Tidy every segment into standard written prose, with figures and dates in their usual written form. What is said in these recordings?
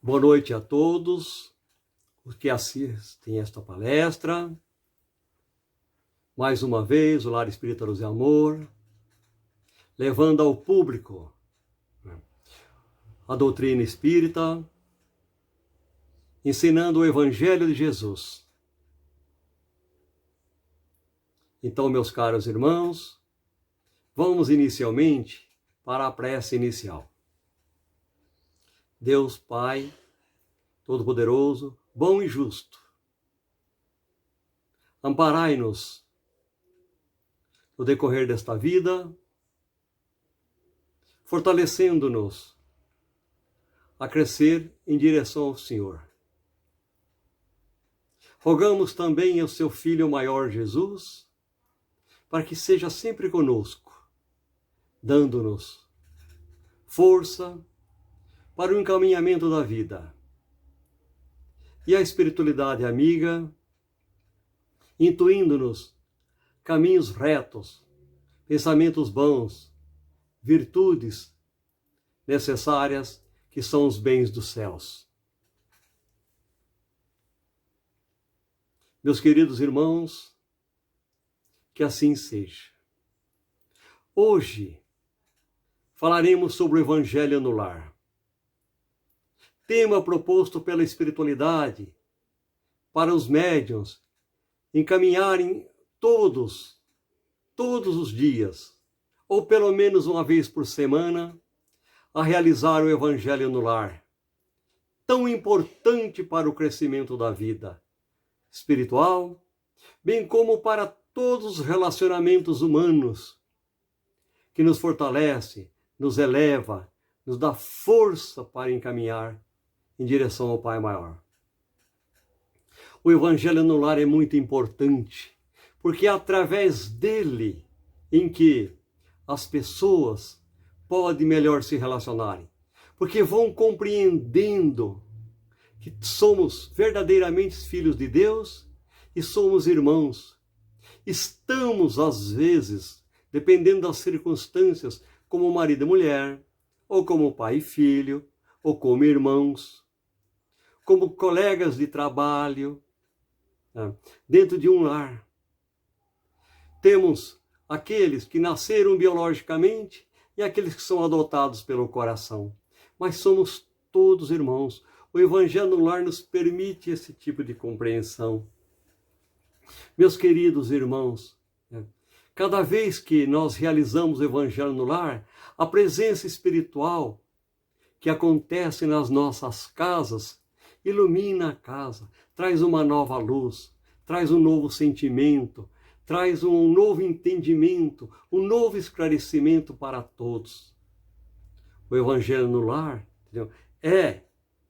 Boa noite a todos os que assistem esta palestra. Mais uma vez, o Lar Espírita Luz e Amor, levando ao público a doutrina espírita, ensinando o Evangelho de Jesus. Então, meus caros irmãos, vamos inicialmente para a prece inicial. Deus Pai, Todo-Poderoso, bom e justo, amparai-nos no decorrer desta vida, fortalecendo-nos a crescer em direção ao Senhor. Rogamos também ao seu Filho maior Jesus, para que seja sempre conosco, dando-nos força para o encaminhamento da vida. E a espiritualidade amiga, intuindo-nos caminhos retos, pensamentos bons, virtudes necessárias, que são os bens dos céus. Meus queridos irmãos, que assim seja. Hoje falaremos sobre o Evangelho no Lar. Tema proposto pela espiritualidade para os médiuns encaminharem todos os dias, ou pelo menos uma vez por semana, a realizar o Evangelho no Lar, tão importante para o crescimento da vida espiritual, bem como para todos os relacionamentos humanos, que nos fortalece, nos eleva, nos dá força para encaminhar em direção ao Pai Maior. O Evangelho no Lar é muito importante, porque é através dele em que as pessoas podem melhor se relacionarem, porque vão compreendendo que somos verdadeiramente filhos de Deus e somos irmãos. Estamos, às vezes, dependendo das circunstâncias, como marido e mulher, ou como pai e filho, ou como irmãos, como colegas de trabalho, dentro de um lar. Temos aqueles que nasceram biologicamente e aqueles que são adotados pelo coração. Mas somos todos irmãos. O Evangelho no Lar nos permite esse tipo de compreensão. Meus queridos irmãos, cada vez que nós realizamos o Evangelho no Lar, a presença espiritual que acontece nas nossas casas ilumina a casa, traz uma nova luz, traz um novo sentimento, traz um novo entendimento, um novo esclarecimento para todos. O Evangelho no Lar, entendeu? É,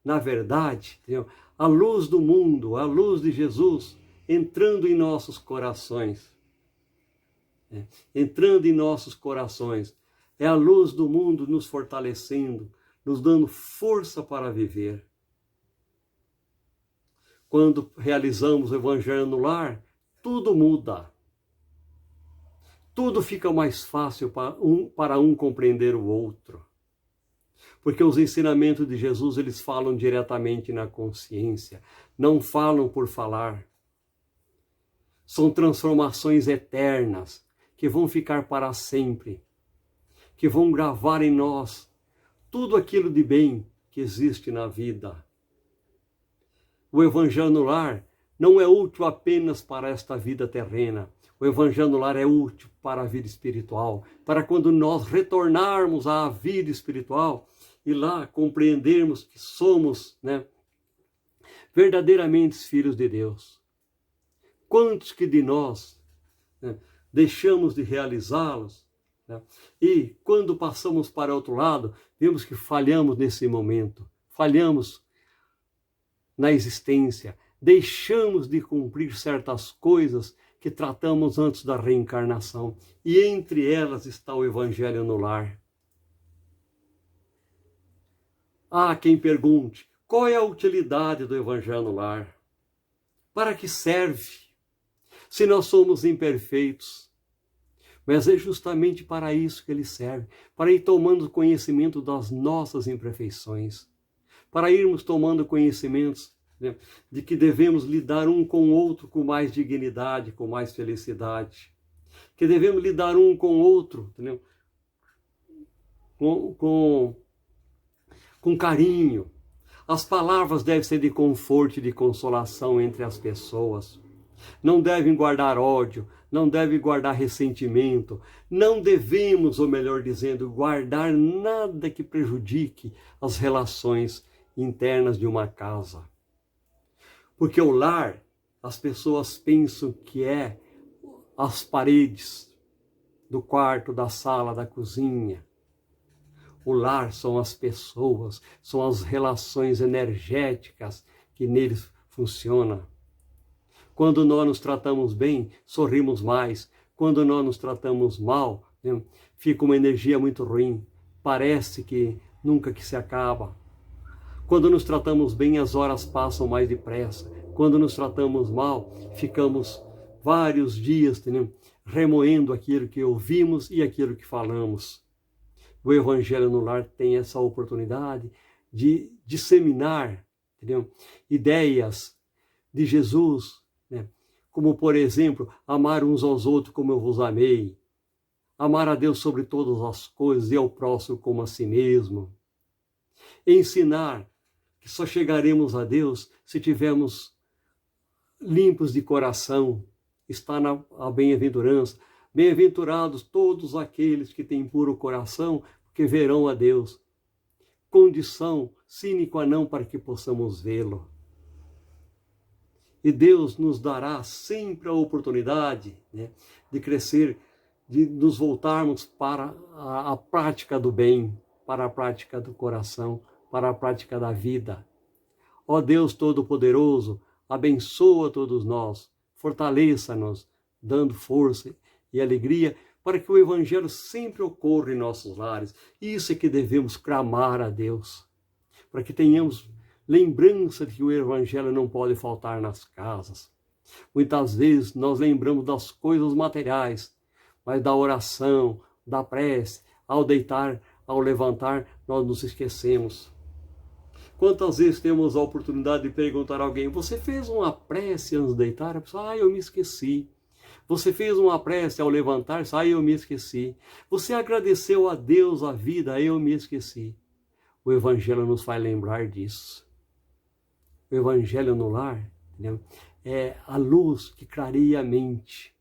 na verdade, entendeu? A luz do mundo, a luz de Jesus entrando em nossos corações. Entrando em nossos corações. É a luz do mundo nos fortalecendo, nos dando força para viver. Quando realizamos o Evangelho no Lar, tudo muda. Tudo fica mais fácil para um compreender o outro. Porque os ensinamentos de Jesus, eles falam diretamente na consciência. Não falam por falar. São transformações eternas, que vão ficar para sempre. Que vão gravar em nós tudo aquilo de bem que existe na vida. O Evangelho no Lar não é útil apenas para esta vida terrena. O Evangelho no Lar é útil para a vida espiritual, para quando nós retornarmos à vida espiritual e lá compreendermos que somos, verdadeiramente filhos de Deus. Quantos que de nós deixamos de realizá-los, e quando passamos para outro lado, vemos que falhamos nesse momento, falhamos na existência, deixamos de cumprir certas coisas que tratamos antes da reencarnação, e entre elas está o Evangelho no Lar. Há quem pergunte, qual é a utilidade do Evangelho no Lar? Para que serve? Se nós somos imperfeitos. Mas é justamente para isso que ele serve, para ir tomando conhecimento das nossas imperfeições, para irmos tomando conhecimentos, né, de que devemos lidar um com o outro com mais dignidade, com mais felicidade, que devemos lidar um com o outro, entendeu? Com carinho. As palavras devem ser de conforto e de consolação entre as pessoas. Não devem guardar ódio, não devem guardar ressentimento, não devemos, ou melhor dizendo, guardar nada que prejudique as relações internas de uma casa. Porque o lar, as pessoas pensam que é as paredes do quarto, da sala, da cozinha. O lar são as pessoas, são as relações energéticas que neles funcionam. Quando nós nos tratamos bem, sorrimos mais. Quando nós nos tratamos mal, né, fica uma energia muito ruim. Parece que nunca que se acaba. Quando nos tratamos bem, as horas passam mais depressa. Quando nos tratamos mal, ficamos vários dias, né, remoendo aquilo que ouvimos e aquilo que falamos. O Evangelho no Lar tem essa oportunidade de disseminar, entendeu, ideias de Jesus, né? Como, por exemplo, amar uns aos outros como eu vos amei, amar a Deus sobre todas as coisas e ao próximo como a si mesmo. Ensinar que só chegaremos a Deus se tivermos limpos de coração. Está na bem-aventurança. Bem-aventurados todos aqueles que têm puro coração, porque verão a Deus. Condição sine qua non para que possamos vê-lo. E Deus nos dará sempre a oportunidade, né, de crescer, de nos voltarmos para a prática do bem, para a prática do coração, para a prática da vida. Ó Deus Todo-Poderoso, abençoa todos nós, fortaleça-nos, dando força e alegria para que o Evangelho sempre ocorra em nossos lares. Isso é que devemos clamar a Deus, para que tenhamos lembrança de que o Evangelho não pode faltar nas casas. Muitas vezes nós lembramos das coisas materiais, mas da oração, da prece, ao deitar, ao levantar, nós nos esquecemos. Quantas vezes temos a oportunidade de perguntar a alguém: você fez uma prece antes de deitar? A pessoa: eu me esqueci. Você fez uma prece ao levantar-se? Eu me esqueci. Você agradeceu a Deus a vida? Eu me esqueci. O Evangelho nos faz lembrar disso. O Evangelho no lar, entendeu, é a luz que clareia a mente,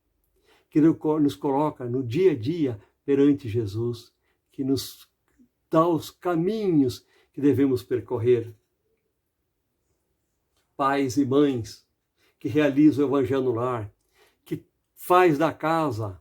que nos coloca no dia a dia perante Jesus, que nos dá os caminhos que devemos percorrer. Pais e mães que realizam o Evangelho no lar, que faz da casa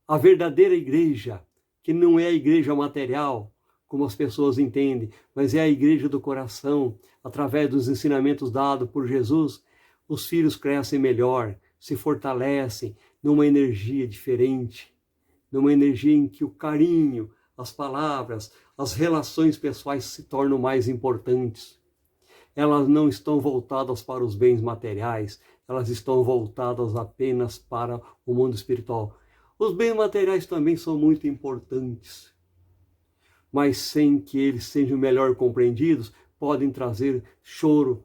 a verdadeira igreja, que não é a igreja material, como as pessoas entendem, mas é a igreja do coração. Através dos ensinamentos dados por Jesus, os filhos crescem melhor, se fortalecem numa energia diferente, numa energia em que o carinho, as palavras, as relações pessoais se tornam mais importantes. Elas não estão voltadas para os bens materiais, elas estão voltadas apenas para o mundo espiritual. Os bens materiais também são muito importantes, mas sem que eles sejam melhor compreendidos, podem trazer choro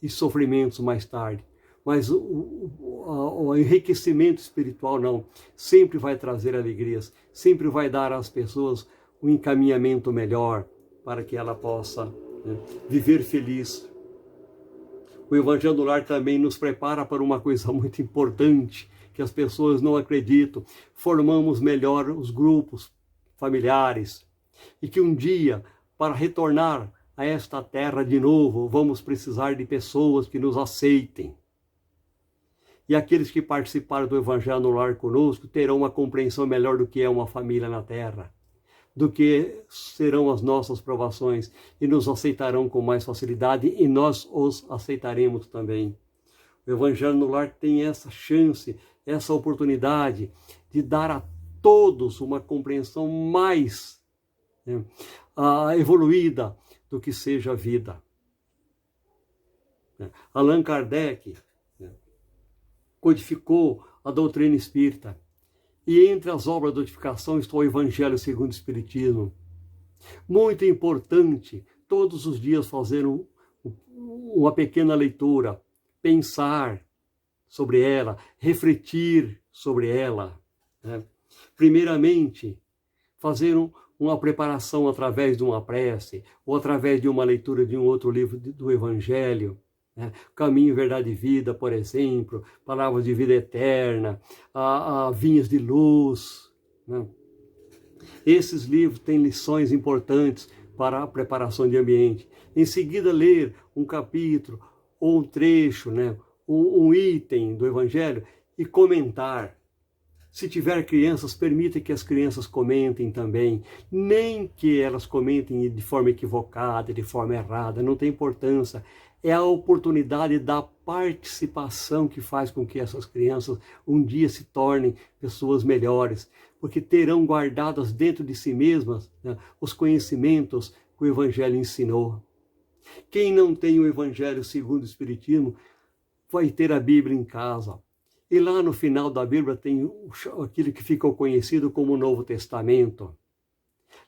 e sofrimentos mais tarde. Mas o enriquecimento espiritual não, sempre vai trazer alegrias, sempre vai dar às pessoas um encaminhamento melhor para que ela possa, né, viver feliz. O Evangelho do Lar também nos prepara para uma coisa muito importante, que as pessoas não acreditam. Formamos melhor os grupos familiares, e que um dia, para retornar a esta terra de novo, vamos precisar de pessoas que nos aceitem. E aqueles que participaram do Evangelho no Lar conosco terão uma compreensão melhor do que é uma família na terra, do que serão as nossas provações, e nos aceitarão com mais facilidade, e nós os aceitaremos também. O Evangelho no Lar tem essa chance, essa oportunidade de dar a todos uma compreensão mais, né, evoluída do que seja a vida. Allan Kardec, né, codificou a doutrina espírita, e entre as obras de codificação está o Evangelho segundo o Espiritismo. Muito importante todos os dias fazer uma pequena leitura, pensar sobre ela, refletir sobre ela, né? Primeiramente, fazer uma preparação através de uma prece, ou através de uma leitura de um outro livro do Evangelho, né? Caminho, Verdade e Vida, por exemplo, Palavras de Vida Eterna, Vinhas de Luz, né? Esses livros têm lições importantes para a preparação de ambiente. Em seguida, ler um capítulo ou um trecho, né? Um item do Evangelho e comentar. Se tiver crianças, permita que as crianças comentem também. Nem que elas comentem de forma equivocada, de forma errada, não tem importância. É a oportunidade da participação que faz com que essas crianças um dia se tornem pessoas melhores, porque terão guardadas dentro de si mesmas, né, os conhecimentos que o Evangelho ensinou. Quem não tem o Evangelho segundo o Espiritismo vai ter a Bíblia em casa. E lá no final da Bíblia tem aquilo que ficou conhecido como o Novo Testamento.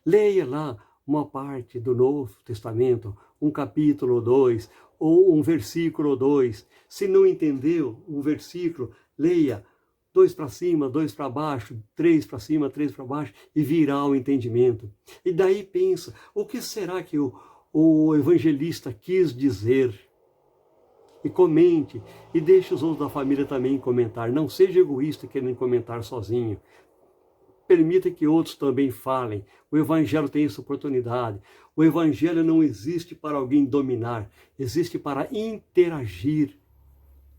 Leia lá uma parte do Novo Testamento, um capítulo ou 2, ou um versículo ou 2. Se não entendeu um versículo, leia 2 para cima, 2 para baixo, 3 para cima, 3 para baixo, e virá o entendimento. E daí pensa, o que será que o evangelista quis dizer? E comente, e deixe os outros da família também comentar. Não seja egoísta querendo comentar sozinho. Permita que outros também falem. O Evangelho tem essa oportunidade. O Evangelho não existe para alguém dominar, existe para interagir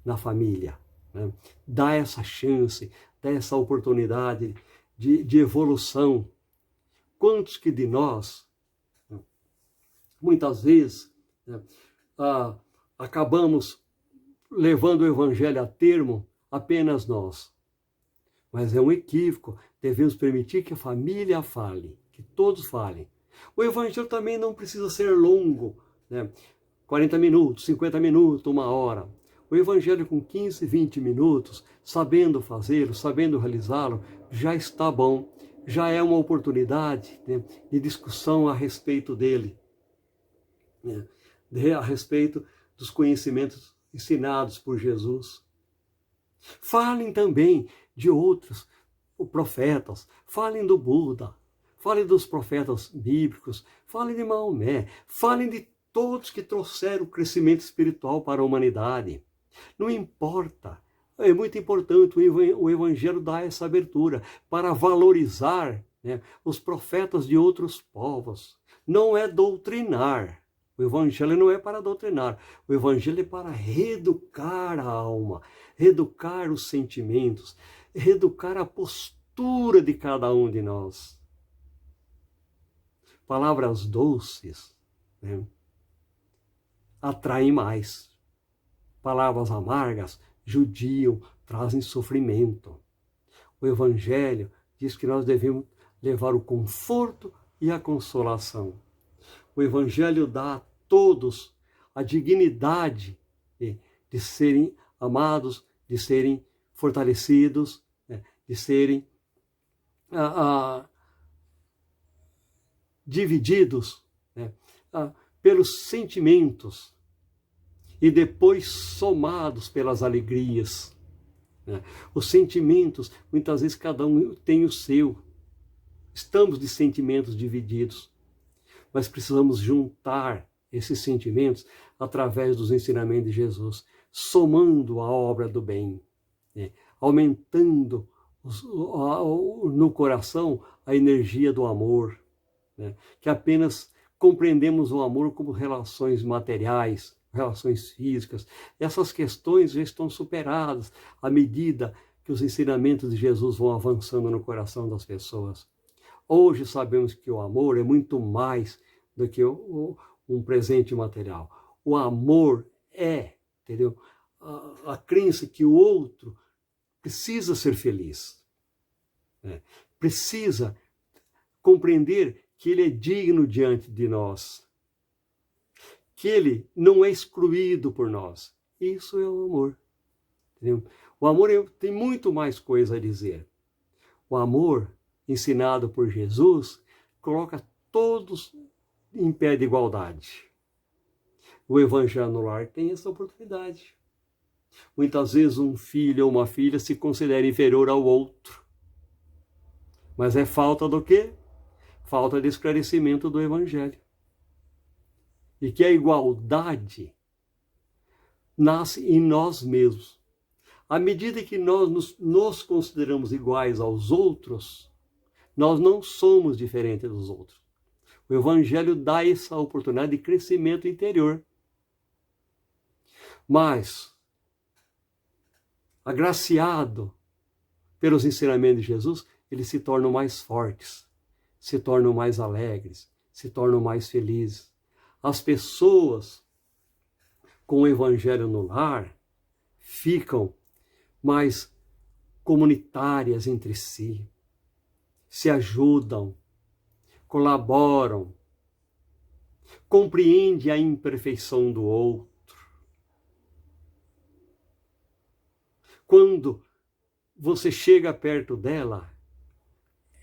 na família, né? Dá essa chance, dá essa oportunidade de evolução. Quantos que de nós, muitas vezes, né, acabamos levando o Evangelho a termo apenas nós. Mas é um equívoco, devemos permitir que a família fale, que todos falem. O Evangelho também não precisa ser longo, né? 40 minutos, 50 minutos, 1 hora. O Evangelho com 15, 20 minutos, sabendo fazê-lo, sabendo realizá-lo, já está bom. Já é uma oportunidade, né, de discussão a respeito dele, né, a respeito dos conhecimentos ensinados por Jesus. Falem também de outros profetas, falem do Buda, falem dos profetas bíblicos, falem de Maomé, falem de todos que trouxeram o crescimento espiritual para a humanidade. Não importa, é muito importante, o Evangelho dá essa abertura para valorizar, né, os profetas de outros povos. Não é doutrinar. O Evangelho não é para doutrinar, o Evangelho é para reeducar a alma, reeducar os sentimentos, reeducar a postura de cada um de nós. Palavras doces, né, atraem mais. Palavras amargas judiam, trazem sofrimento. O Evangelho diz que nós devemos levar o conforto e a consolação. O Evangelho dá a todos a dignidade de serem amados, de serem fortalecidos, de serem divididos, pelos sentimentos e depois somados pelas alegrias. Os sentimentos, muitas vezes cada um tem o seu. Estamos de sentimentos divididos. Mas precisamos juntar esses sentimentos através dos ensinamentos de Jesus, somando a obra do bem, né? Aumentando no coração a energia do amor, né? Que apenas compreendemos o amor como relações materiais, relações físicas. Essas questões já estão superadas à medida que os ensinamentos de Jesus vão avançando no coração das pessoas. Hoje sabemos que o amor é muito mais do que um presente material. O amor é, entendeu? A crença que o outro precisa ser feliz, né? Precisa compreender que ele é digno diante de nós, que ele não é excluído por nós. Isso é o amor, entendeu? O amor tem muito mais coisa a dizer. O amor ensinado por Jesus coloca todos em pé de igualdade. O Evangelho no lar tem essa oportunidade. Muitas vezes um filho ou uma filha se considera inferior ao outro. Mas é falta do quê? Falta de esclarecimento do Evangelho. E que a igualdade nasce em nós mesmos. À medida que nós nos consideramos iguais aos outros, nós não somos diferentes dos outros. O Evangelho dá essa oportunidade de crescimento interior. Mas, agraciado pelos ensinamentos de Jesus, eles se tornam mais fortes, se tornam mais alegres, se tornam mais felizes. As pessoas com o Evangelho no lar ficam mais comunitárias entre si, se ajudam, colaboram, compreendem a imperfeição do outro. Quando você chega perto dela,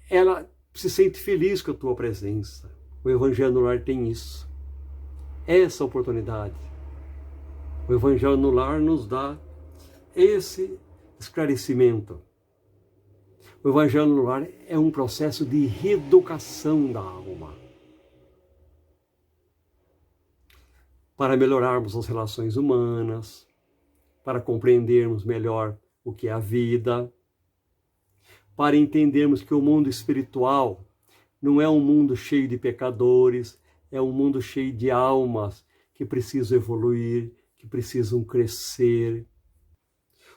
ela se sente feliz com a tua presença. O Evangelho no lar tem isso. Essa oportunidade. O Evangelho no lar nos dá esse esclarecimento. O Evangelho no lar é um processo de reeducação da alma. Para melhorarmos as relações humanas, para compreendermos melhor o que é a vida, para entendermos que o mundo espiritual não é um mundo cheio de pecadores, é um mundo cheio de almas que precisam evoluir, que precisam crescer.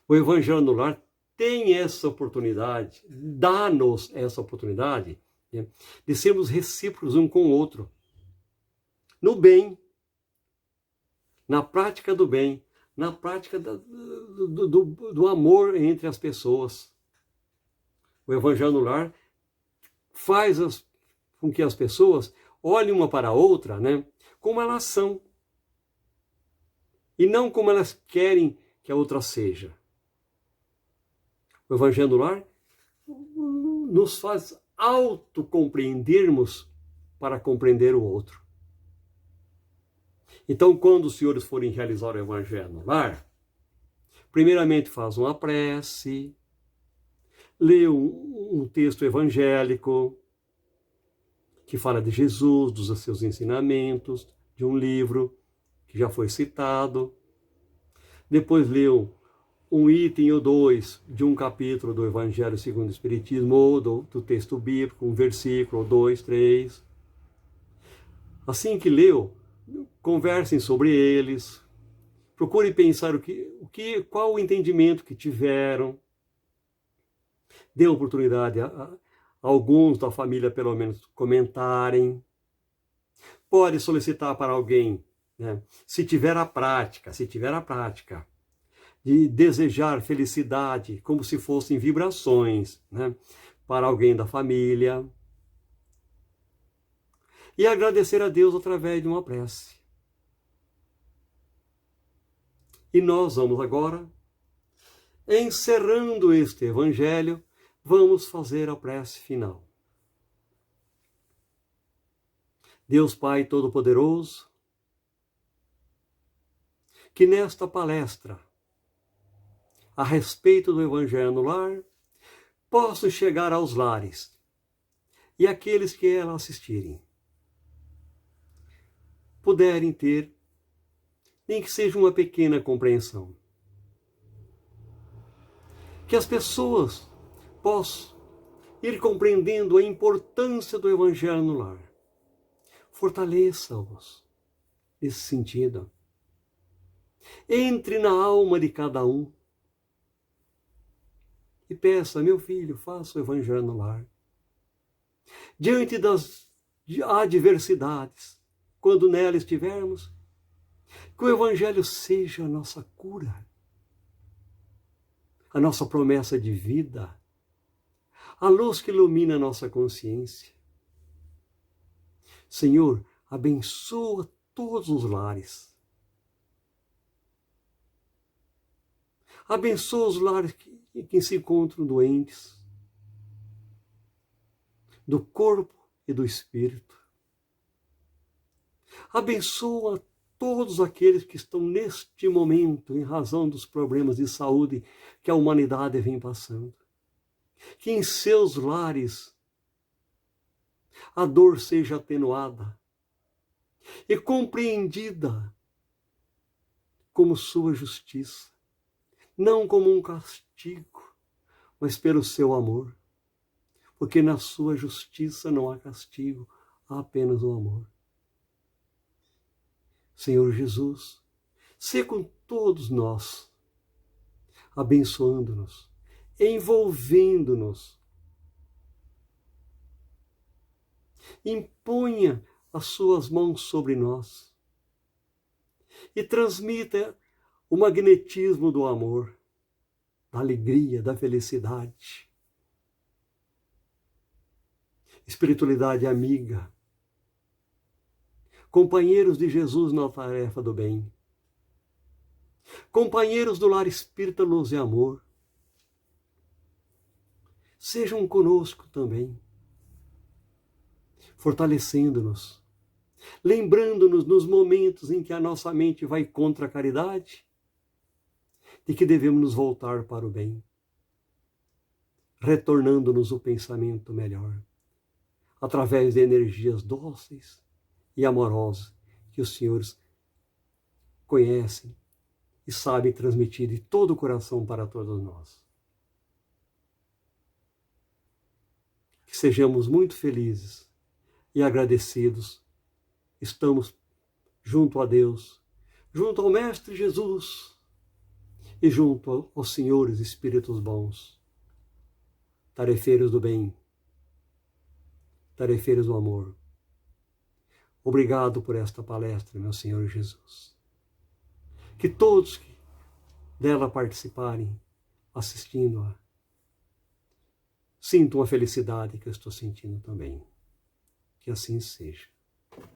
O Evangelho no lar tem essa oportunidade, dá-nos essa oportunidade, né, de sermos recíprocos um com o outro, no bem, na prática do bem, na prática do amor entre as pessoas. O Evangelho no lar faz com que as pessoas olhem uma para a outra, né, como elas são, e não como elas querem que a outra seja. O Evangelho no lar nos faz autocompreendermos para compreender o outro. Então, quando os senhores forem realizar o Evangelho no lar, primeiramente faz uma prece, lê um texto evangélico que fala de Jesus, dos seus ensinamentos, de um livro que já foi citado. Depois lê um item ou dois de um capítulo do Evangelho segundo o Espiritismo ou do texto bíblico, um versículo, 2, 3. Assim que leu, conversem sobre eles, procure pensar qual o entendimento que tiveram, dê oportunidade a alguns da família, pelo menos, comentarem. Pode solicitar para alguém, né, se tiver a prática, de desejar felicidade, como se fossem vibrações, né, para alguém da família. E agradecer a Deus através de uma prece. E nós vamos agora, encerrando este Evangelho, vamos fazer a prece final. Deus Pai Todo-Poderoso, que nesta palestra, a respeito do Evangelho no lar, possa chegar aos lares e aqueles que ela assistirem puderem ter, nem que seja uma pequena compreensão. Que as pessoas possam ir compreendendo a importância do Evangelho no lar. Fortaleça-os nesse sentido. Entre na alma de cada um e peça: meu filho, faça o Evangelho no lar. Diante das adversidades, quando nela estivermos, que o Evangelho seja a nossa cura, a nossa promessa de vida, a luz que ilumina a nossa consciência. Senhor, abençoa todos os lares. Abençoa os lares que se encontram doentes, do corpo e do espírito. Abençoa todos aqueles que estão neste momento em razão dos problemas de saúde que a humanidade vem passando. Que em seus lares a dor seja atenuada e compreendida como sua justiça, não como um castigo, mas pelo seu amor, porque na sua justiça não há castigo, há apenas o amor. Senhor Jesus, sê com todos nós, abençoando-nos, envolvendo-nos. Imponha as suas mãos sobre nós e transmita o magnetismo do amor, da alegria, da felicidade. Espiritualidade amiga, companheiros de Jesus na tarefa do bem, companheiros do lar espírita luz e amor, sejam conosco também, fortalecendo-nos, lembrando-nos nos momentos em que a nossa mente vai contra a caridade, de que devemos nos voltar para o bem, retornando-nos o pensamento melhor, através de energias dóceis e amorosas que os senhores conhecem e sabem transmitir de todo o coração para todos nós. Que sejamos muito felizes e agradecidos. Estamos junto a Deus, junto ao Mestre Jesus e junto aos senhores espíritos bons, tarefeiros do bem, tarefeiros do amor. Obrigado por esta palestra, meu Senhor Jesus. Que todos que dela participarem, assistindo-a, sintam a felicidade que eu estou sentindo também. Que assim seja.